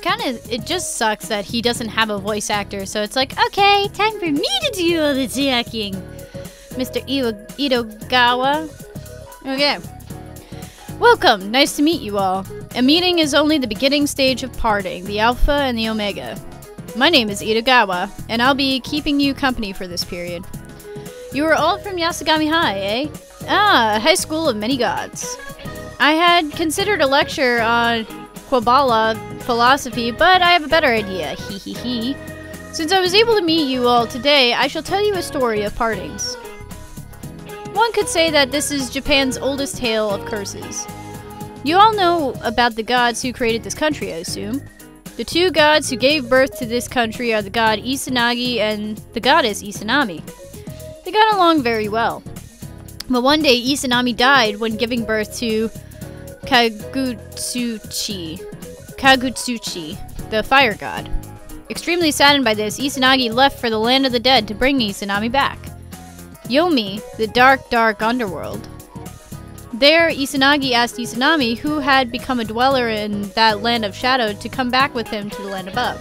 it just sucks that he doesn't have a voice actor, so it's like, okay, time for me to do all the talking. Mr. Itogawa. Okay. Welcome, nice to meet you all. A meeting is only the beginning stage of parting, the Alpha and the Omega. My name is Itogawa, and I'll be keeping you company for this period. You are all from Yasugami High, eh? Ah, a high school of many gods. I had considered a lecture on Quabala philosophy, but I have a better idea, hee hee hee. Since I was able to meet you all today, I shall tell you a story of partings. One could say that this is Japan's oldest tale of curses. You all know about the gods who created this country, I assume. The two gods who gave birth to this country are the god Izanagi and the goddess Izanami. They got along very well. But one day, Izanami died when giving birth to Kagutsuchi, the fire god. Extremely saddened by this, Izanagi left for the land of the dead to bring Izanami back. Yomi, the dark, dark underworld. There, Izanagi asked Izanami, who had become a dweller in that land of shadow, to come back with him to the land above.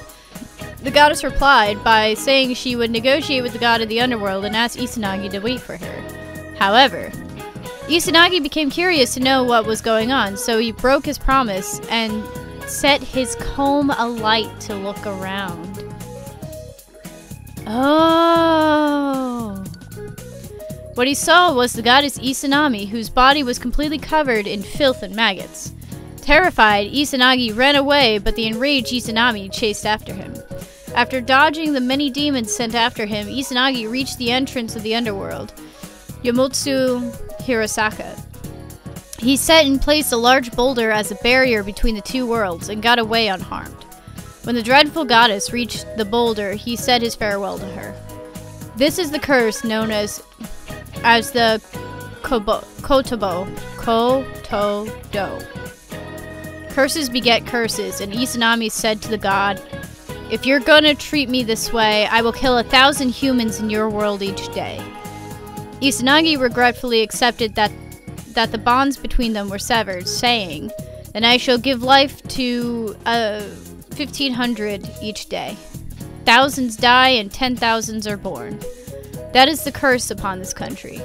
The goddess replied by saying she would negotiate with the god of the underworld and ask Izanagi to wait for her. However, Izanagi became curious to know what was going on, so he broke his promise and set his comb alight to look around. Oh! What he saw was the goddess Izanami, whose body was completely covered in filth and maggots. Terrified, Izanagi ran away, but the enraged Izanami chased after him. After dodging the many demons sent after him, Izanagi reached the entrance of the underworld, Yomotsu Hirosaka. He set in place a large boulder as a barrier between the two worlds and got away unharmed. When the dreadful goddess reached the boulder, he said his farewell to her. This is the curse known as the Kotodo. Curses beget curses, and Izanami said to the god, "If you're gonna treat me this way, I will kill 1,000 humans in your world each day." Izanagi regretfully accepted that the bonds between them were severed, saying, "Then I shall give life to 1,500 each day. Thousands die and 10,000s are born. That is the curse upon this country."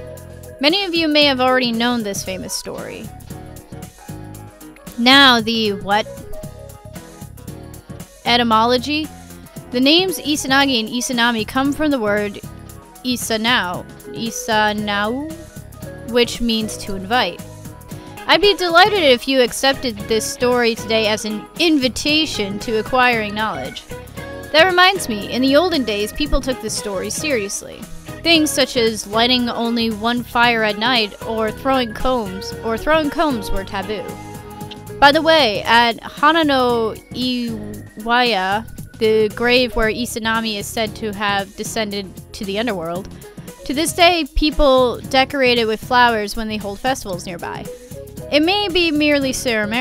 Many of you may have already known this famous story. Now, the what? Etymology? The names Izanagi and Izanami come from the word Isanao, which means to invite. I'd be delighted if you accepted this story today as an invitation to acquiring knowledge. That reminds me, in the olden days, people took this story seriously. Things such as lighting only one fire at night or throwing combs were taboo. By the way, at Hanano Iwaya, the grave where Izanami is said to have descended to the underworld, to this day, people decorate it with flowers when they hold festivals nearby. It may be merely ceremonial,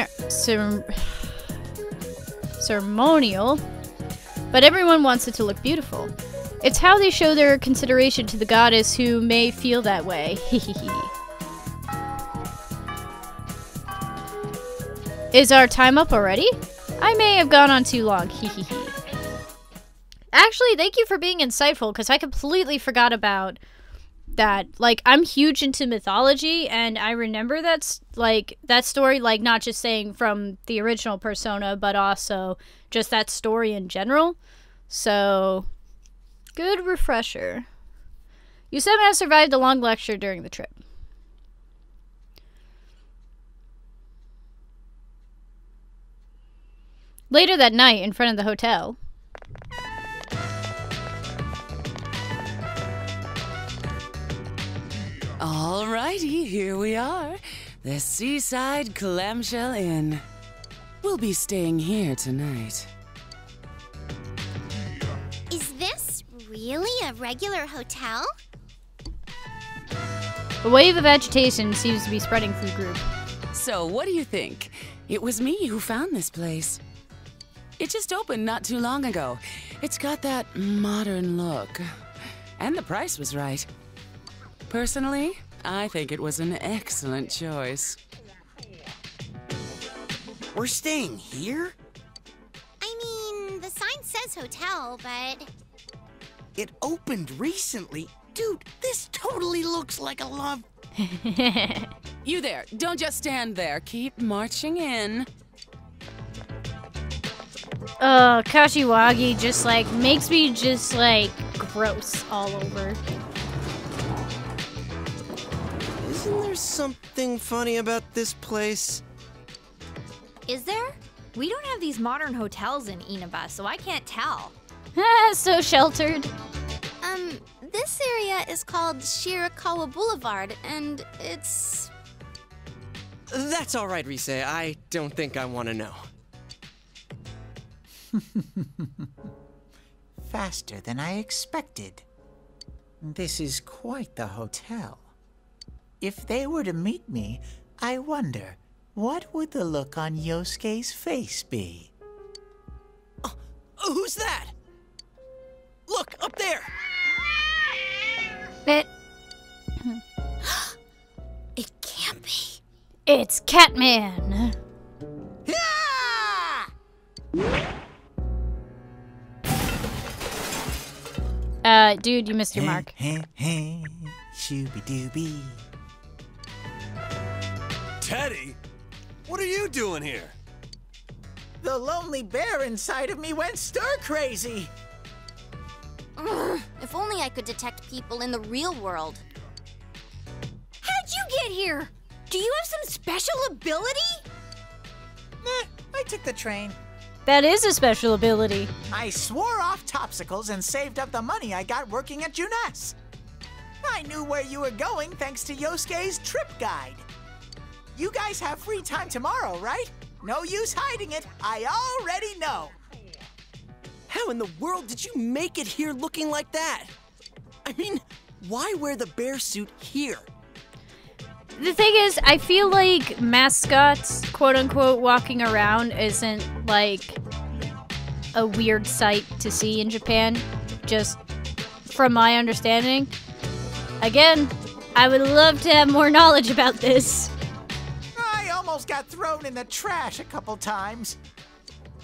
but everyone wants it to look beautiful. It's how they show their consideration to the goddess who may feel that way. Is our time up already? I may have gone on too long. Actually, thank you for being insightful, because I completely forgot about that. Like, I'm huge into mythology, and I remember that story, like, not just saying from the original Persona, but also just that story in general. So, good refresher. You somehow survived a long lecture during the trip. Later that night, in front of the hotel. Alrighty, here we are. The Seaside Clamshell Inn. We'll be staying here tonight. Is this really a regular hotel? A wave of agitation seems to be spreading through the group. So, what do you think? It was me who found this place. It just opened not too long ago. It's got that modern look. And the price was right. Personally, I think it was an excellent choice. We're staying here? I says hotel, but... It opened recently. Dude, this totally looks like a love... You there, don't just stand there. Keep marching in. Kashiwagi just, like, makes me just, like, gross all over. Isn't there something funny about this place? Is there? We don't have these modern hotels in Inaba, so I can't tell. So sheltered. This area is called Shirakawa Boulevard, and it's... That's all right, Rise. I don't think I want to know. Faster than I expected. This is quite the hotel. If they were to meet me, I wonder, what would the look on Yosuke's face be? Who's that? Look, up there! It can't be. It's Catman. Dude, you missed your mark. Shooby-dooby. Teddy? What are you doing here? The lonely bear inside of me went stir-crazy. If only I could detect people in the real world. How'd you get here? Do you have some special ability? I took the train. That is a special ability. I swore off topsicles and saved up the money I got working at Junes. I knew where you were going thanks to Yosuke's trip guide. You guys have free time tomorrow, right? No use hiding it. I already know. How in the world did you make it here looking like that? I mean, why wear the bear suit here? The thing is, I feel like mascots, quote-unquote, walking around isn't, like, a weird sight to see in Japan, just from my understanding. Again, I would love to have more knowledge about this. I almost got thrown in the trash a couple times.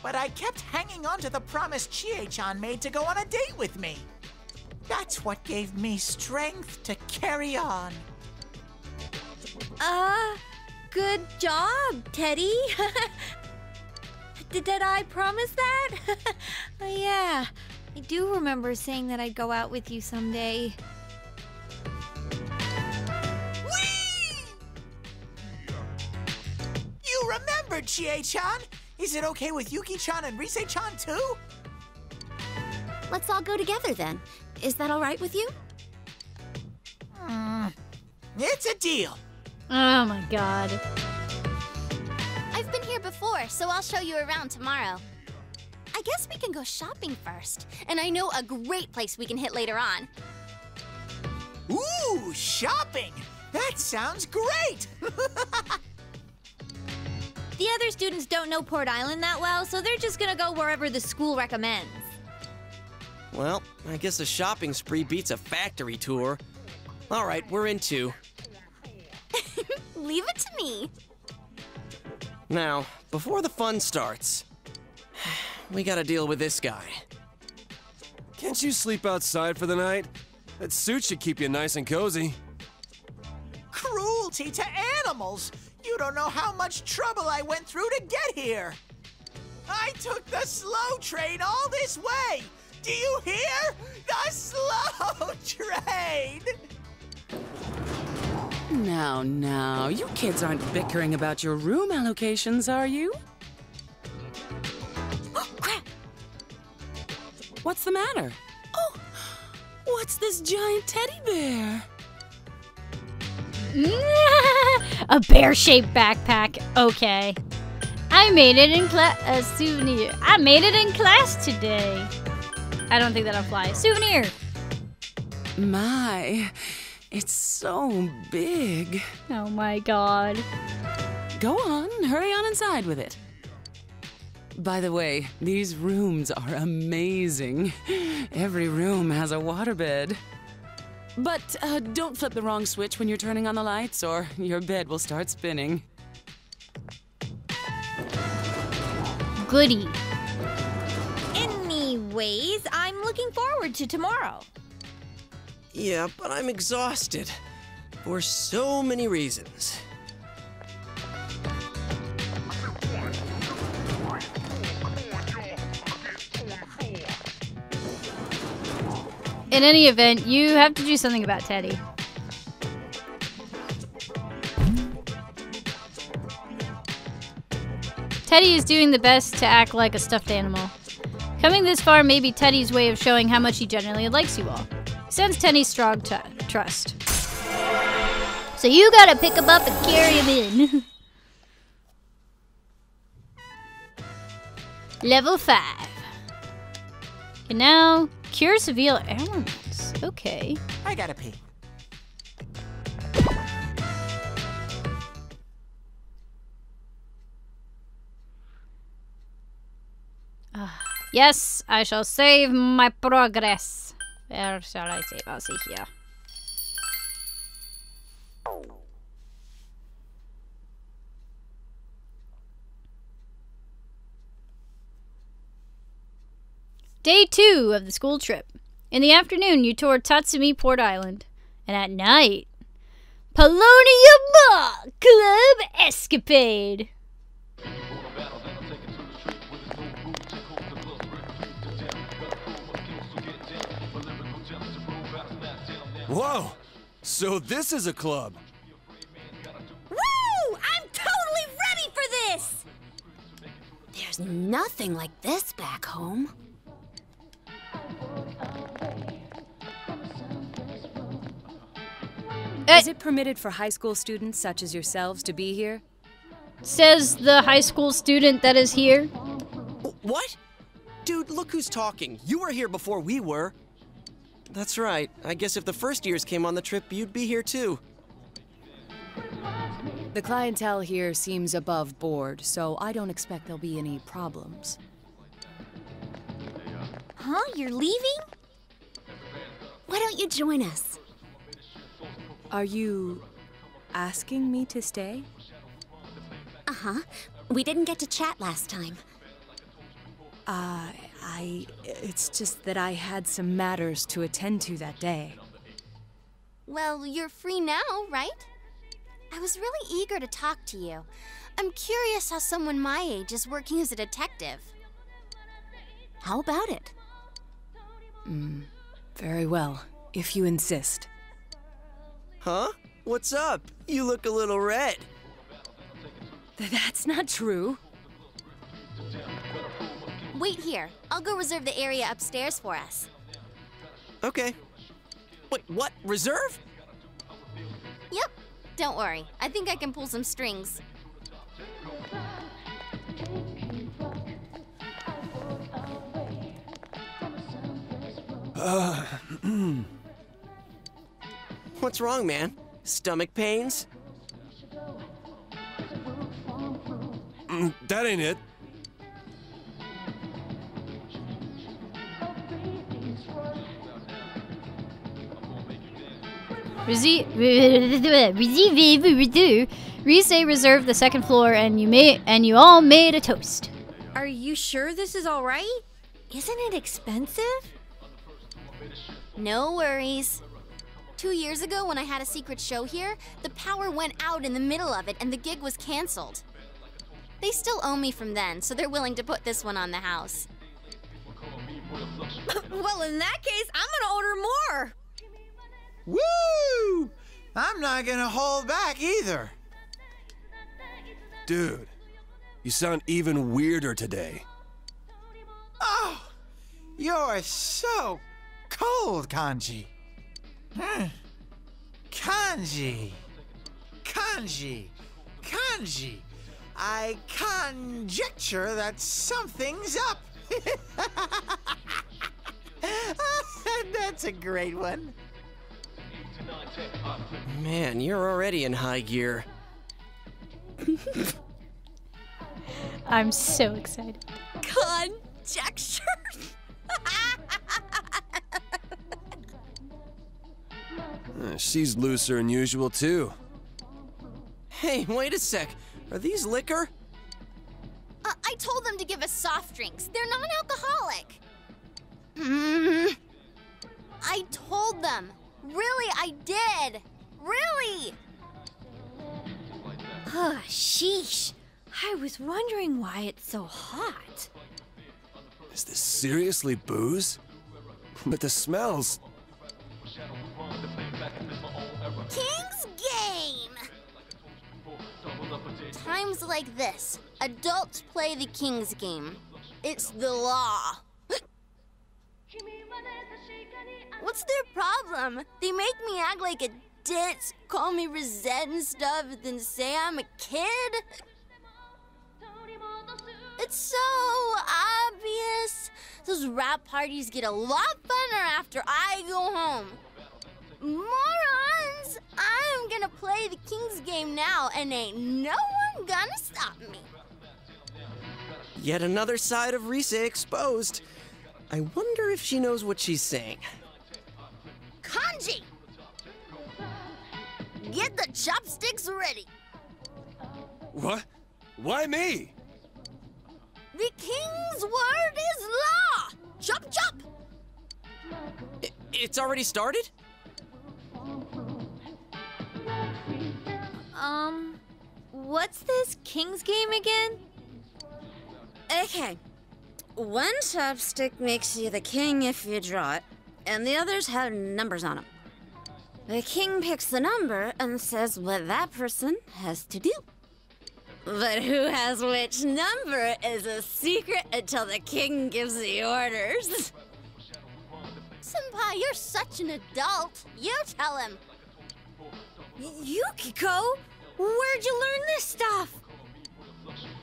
But I kept hanging on to the promise Chie-chan made to go on a date with me. That's what gave me strength to carry on. Good job, Teddy. Did I promise that? Oh, yeah. I do remember saying that I'd go out with you someday. Whee! You remembered, Chie-chan. Is it okay with Yuki-chan and Rise-chan too? Let's all go together then. Is that all right with you? It's a deal. Oh my god. I've been here before, so I'll show you around tomorrow. I guess we can go shopping first. And I know a great place we can hit later on. Ooh, shopping! That sounds great! The other students don't know Port Island that well, so they're just gonna go wherever the school recommends. Well, I guess a shopping spree beats a factory tour. All right, we're in two. Leave it to me. Now, before the fun starts, we gotta deal with this guy. Can't you sleep outside for the night? That suit should keep you nice and cozy. Cruelty to animals! You don't know how much trouble I went through to get here! I took the slow train all this way! Do you hear? The slow train! Now, you kids aren't bickering about your room allocations, are you? Oh, crap! What's the matter? Oh, what's this giant teddy bear? A bear-shaped backpack. Okay. I made it in a souvenir. I made it in class today. I don't think that'll fly. Souvenir. My, it's so big. Oh my god. Go on, hurry on inside with it. By the way, these rooms are amazing. Every room has a waterbed. But don't flip the wrong switch when you're turning on the lights, or your bed will start spinning. Goody. Anyway, Anyways, I'm looking forward to tomorrow. Yeah, but I'm exhausted. For so many reasons. In any event, you have to do something about Teddy. Teddy is doing the best to act like a stuffed animal. Coming this far may be Teddy's way of showing how much he generally likes you all. He sends Teddy strong trust. So you gotta pick him up and carry him in. Level 5. And now, cure severe ailments. Okay. I gotta pee. Yes, I shall save my progress. Where shall I save? I'll see here. Day 2 of the school trip. In the afternoon, you toured Tatsumi Port Island. And at night, Paulownia Mall Club Escapade. Whoa! So this is a club. Woo! I'm totally ready for this! There's nothing like this back home. Is it permitted for high school students such as yourselves to be here? Says the high school student that is here. What? Dude, look who's talking. You were here before we were. That's right. I guess if the first years came on the trip, you'd be here too. The clientele here seems above board, so I don't expect there'll be any problems. Huh? You're leaving? Why don't you join us? Are you asking me to stay? Uh-huh. We didn't get to chat last time. It's just that I had some matters to attend to that day. Well, you're free now, right? I was really eager to talk to you. I'm curious how someone my age is working as a detective. How about it? Very well, if you insist. Huh? What's up? You look a little red. That's not true. Wait here. I'll go reserve the area upstairs for us. Okay. Wait, what? Reserve? Yep. Don't worry. I think I can pull some strings. What's wrong, man? Stomach pains? That ain't it. Rise reserved the second floor, and you all made a toast. Are you sure this is all right? Isn't it expensive? No worries. 2 years ago, when I had a secret show here, the power went out in the middle of it and the gig was canceled. They still owe me from then, so they're willing to put this one on the house. Well, in that case, I'm gonna order more. Woo! I'm not gonna hold back either. Dude, you sound even weirder today. Oh, you're so cold, Kanji. Kanji. I conjecture that something's up. That's a great one. Man, you're already in high gear. I'm so excited. Conjecture? She's looser than usual, too. Hey, wait a sec. Are these liquor? I told them to give us soft drinks. They're non-alcoholic. welcome. Really, I did. Really. Sheesh. I was wondering why it's so hot. Is this seriously booze? But the smells... King's Game! Times like this, adults play the King's Game. It's the law. What's their problem? They make me act like a ditz, call me Rosette and stuff, then say I'm a kid? It's so obvious. Those rap parties get a lot funner after I go home. Morons! I'm gonna play the King's Game now, and ain't no one gonna stop me. Yet another side of Rise exposed. I wonder if she knows what she's saying. Kanji! Get the chopsticks ready. What? Why me? The King's word is law! Chop chop! It's already started? What's this King's Game again? Okay. One chopstick makes you the king if you draw it, and the others have numbers on them. The king picks the number and says what that person has to do. But who has which number is a secret until the king gives the orders. Senpai, you're such an adult. You tell him. Yukiko, where'd you learn this stuff?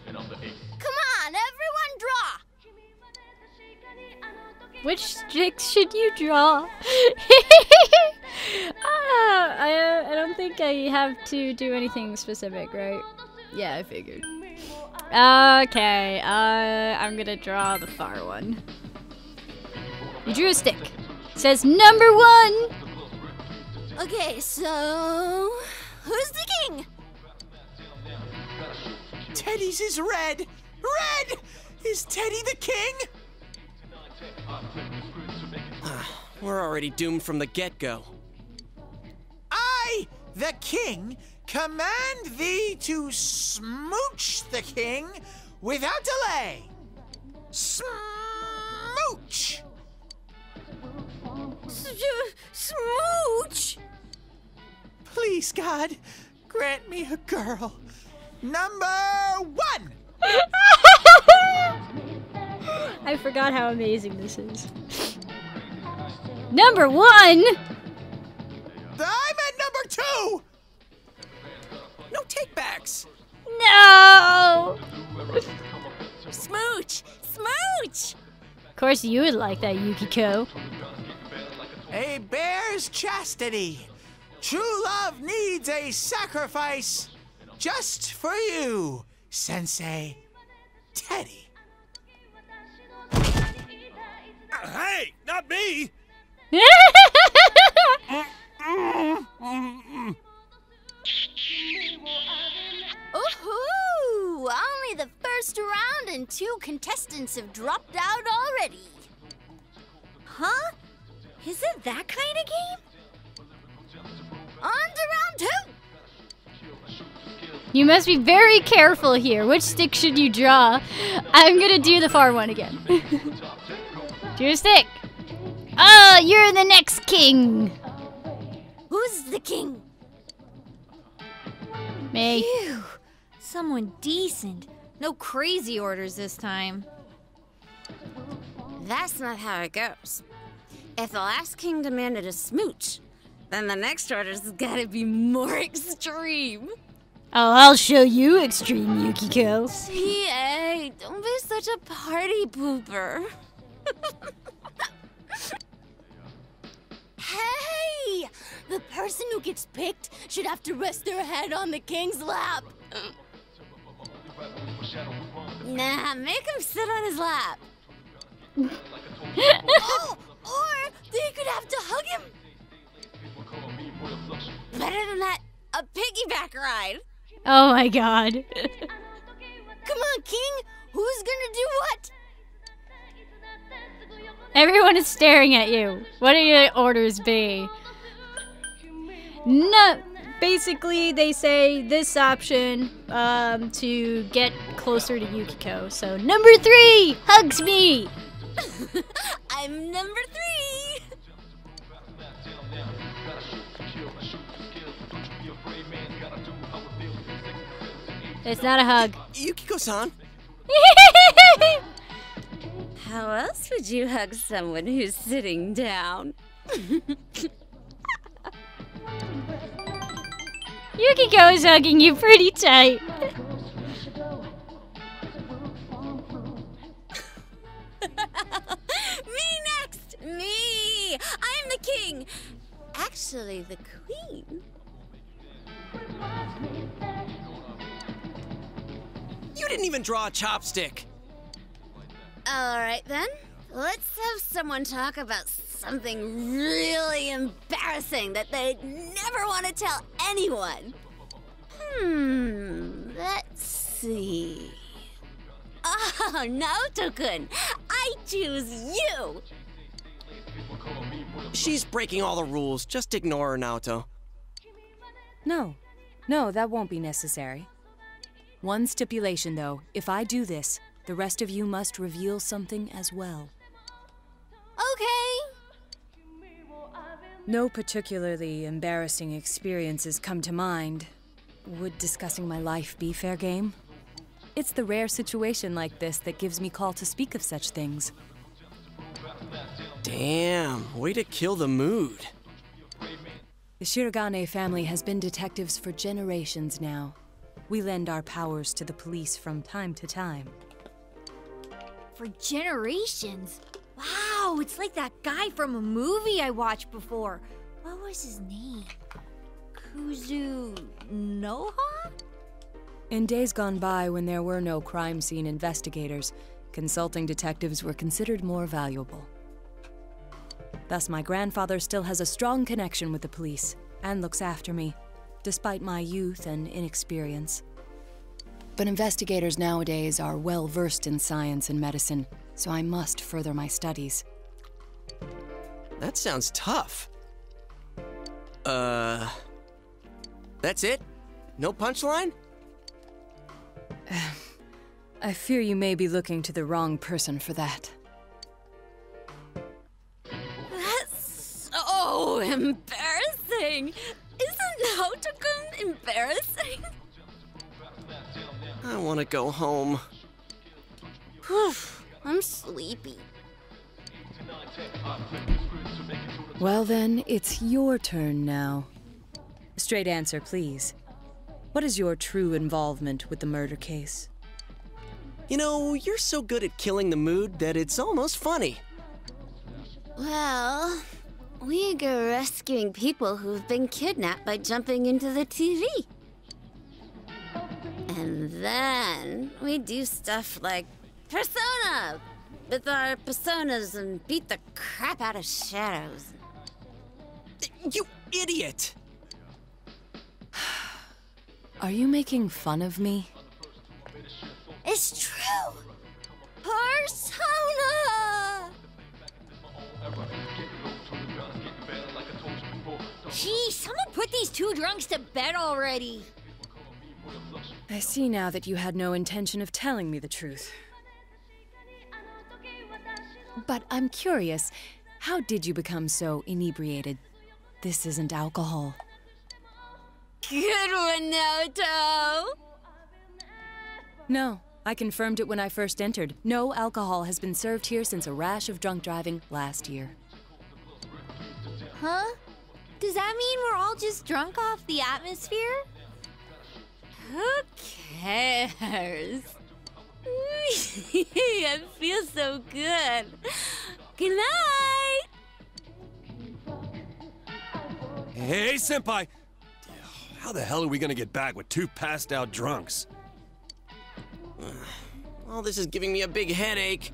Come on, everyone draw. Which sticks should you draw? I don't think I have to do anything specific, right? Yeah, I figured. Okay, I'm gonna draw the far one. You drew a stick. It says number 1! Okay, so... who's the king? Teddy's is red. Red! Is Teddy the king? We're already doomed from the get-go. I, the king, command thee to smooch the king without delay. Smooch! Smooch! Please, God, grant me a girl. Number 1! I forgot how amazing this is. Number 1! I'm at number 2! No takebacks! No! Smooch! Smooch! Of course you would like that, Yukiko. A bear's chastity. True love needs a sacrifice. Just for you, Sensei Teddy. Hey, not me! Ooh, only the first round and 2 contestants have dropped out already. Huh? Is it that kind of game? On to round 2. You must be very careful here. Which stick should you draw? I'm gonna do the far one again. Drew a stick. Oh, you're the next king. Who's the king? Me. Phew. Someone decent. No crazy orders this time. That's not how it goes. If the last king demanded a smooch, then the next order's gotta be more extreme. Oh, I'll show you extreme, Yukiko. CA, don't be such a party pooper. Hey! The person who gets picked should have to rest their head on the king's lap. Nah, make him sit on his lap. Oh, or they could have to hug him. Better than that, a piggyback ride. Oh my god. Come on, king. Who's gonna do what? Everyone is staring at you. What do your orders be? No, basically they say this option to get closer to Yukiko. So number 3 hugs me. I'm number 3. It's not a hug. Yukiko-san. How else would you hug someone who's sitting down? Yukiko is hugging you pretty tight. Me next! Me! I'm the king! Actually, the queen. You didn't even draw a chopstick. Alright then, let's have someone talk about something really embarrassing that they'd never want to tell anyone. Let's see. Oh, Naoto-kun, I choose you! She's breaking all the rules. Just ignore her, Naoto. No, that won't be necessary. One stipulation, though. If I do this, the rest of you must reveal something as well. Okay. No particularly embarrassing experiences come to mind. Would discussing my life be fair game? It's the rare situation like this that gives me call to speak of such things. Damn, way to kill the mood. The Shirogane family has been detectives for generations now. We lend our powers to the police from time to time. For generations? Wow, it's like that guy from a movie I watched before. What was his name? Kuzunoha? In days gone by, when there were no crime scene investigators, consulting detectives were considered more valuable. Thus, my grandfather still has a strong connection with the police and looks after me, despite my youth and inexperience. But investigators nowadays are well versed in science and medicine, so I must further my studies. That sounds tough. That's it? No punchline? I fear you may be looking to the wrong person for that. That's so embarrassing. Isn't Naoto-kun embarrassing? I want to go home. Whew, I'm sleepy. Well then, it's your turn now. Straight answer, please. What is your true involvement with the murder case? You know, you're so good at killing the mood that it's almost funny. Well, we go rescuing people who've been kidnapped by jumping into the TV. And then we do stuff like Persona! With our personas and beat the crap out of shadows. You idiot! Are you making fun of me? It's true! Persona! Gee, someone put these two drunks to bed already. I see now that you had no intention of telling me the truth. But I'm curious, how did you become so inebriated? This isn't alcohol. Good one, Naoto! No, I confirmed it when I first entered. No alcohol has been served here since a rash of drunk driving last year. Huh? Does that mean we're all just drunk off the atmosphere? Who cares? I feel so good. Good night! Hey, Senpai! How the hell are we gonna get back with two passed out drunks? All this is giving me a big headache.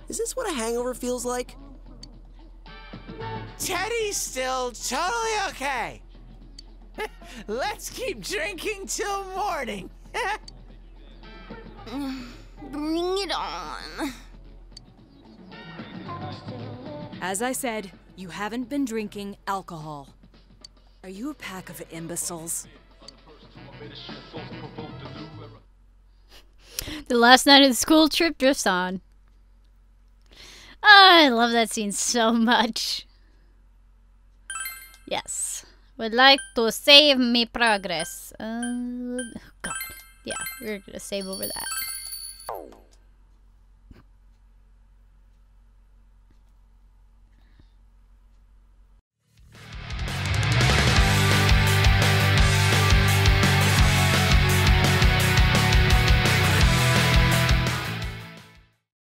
Is this what a hangover feels like? Teddy's still totally okay. Let's keep drinking till morning. Bring it on. As I said, you haven't been drinking alcohol. Are you a pack of imbeciles? The last night of the school trip drifts on. Oh, I love that scene so much. Yes. Would like to save me progress. God. Yeah, we're gonna save over that.